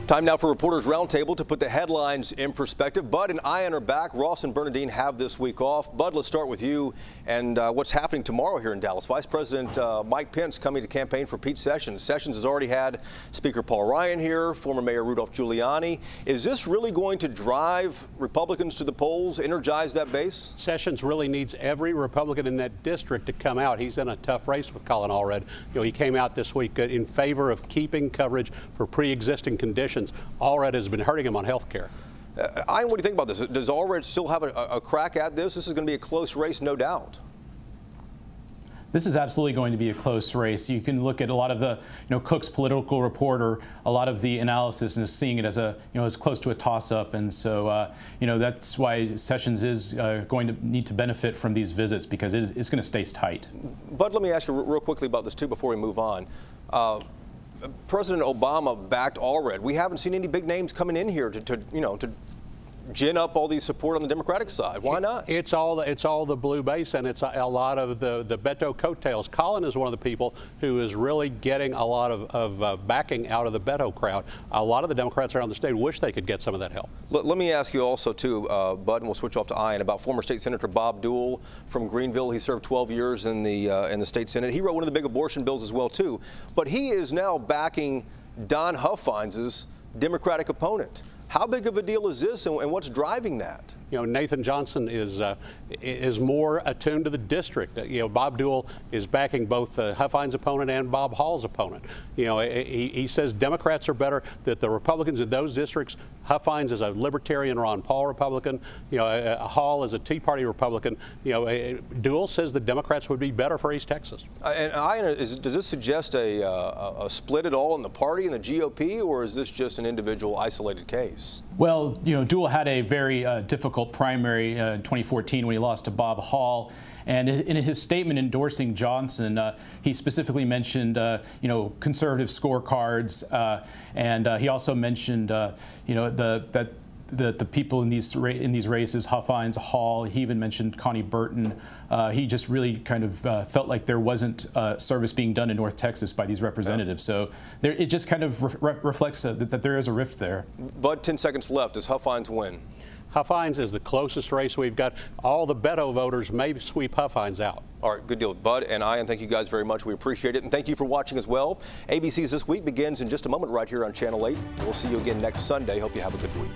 Time now for Reporters Roundtable to put the headlines in perspective. Bud and Ian are back. Ross and Bernadine have this week off. Bud, let's start with you and what's happening tomorrow here in Dallas. Vice President Mike Pence coming to campaign for Pete Sessions. Sessions has already had Speaker Paul Ryan here, former Mayor Rudolph Giuliani. Is this really going to drive Republicans to the polls, energize that base? Sessions really needs every Republican in that district to come out. He's in a tough race with Colin Allred. He came out this week in favor of keeping coverage for pre-existing conditions. Allred has been hurting him on health care. Ian, what do you think about this? Does Allred still have a crack at this? This is going to be a close race, no doubt. This is absolutely going to be a close race. You can look at a lot of the, Cook's political reporter, a lot of the analysis, and is seeing it as a, as close to a toss-up. And so, that's why Sessions is going to need to benefit from these visits because it's going to stay tight. Bud, let me ask you real quickly about this too before we move on. President Obama backed Allred. We haven't seen any big names coming in here to gin up all these support on the Democratic side. Why not? It's all the blue base, and it's a lot of the Beto coattails. Colin is one of the people who is really getting a lot of backing out of the Beto crowd. A lot of the Democrats around the state wish they could get some of that help. Let me ask you also too, Bud, and we'll switch off to Ian, about former State Senator Bob Deuel from Greenville. He served 12 years in the State Senate. He wrote one of the big abortion bills as well too. But he is now backing Don Huffines' Democratic opponent. How big of a deal is this, and what's driving that? Nathan Johnson is more attuned to the district. Bob Deuel is backing both Huffines' opponent and Bob Hall's opponent. He says Democrats are better, that the Republicans in those districts, Huffines is a Libertarian Ron Paul Republican, Hall is a Tea Party Republican. Deuel says the Democrats would be better for East Texas. And Ian, does this suggest a split at all in the party, in the GOP, or is this just an individual isolated case? Well, Deuel had a very difficult primary in 2014 when he lost to Bob Hall. And in his statement endorsing Johnson, he specifically mentioned, conservative scorecards, and he also mentioned, that the people in these races, Huffines, Hall, he even mentioned Connie Burton. He just really kind of felt like there wasn't service being done in North Texas by these representatives. So it just kind of reflects that there is a rift there. Bud, 10 seconds left. Does Huffines win? Huffines is the closest race we've got. All the Beto voters may sweep Huffines out. All right, good deal. Bud and Ian, thank you guys very much. We appreciate it. And thank you for watching as well. ABC's This Week begins in just a moment right here on Channel 8. We'll see you again next Sunday. Hope you have a good week.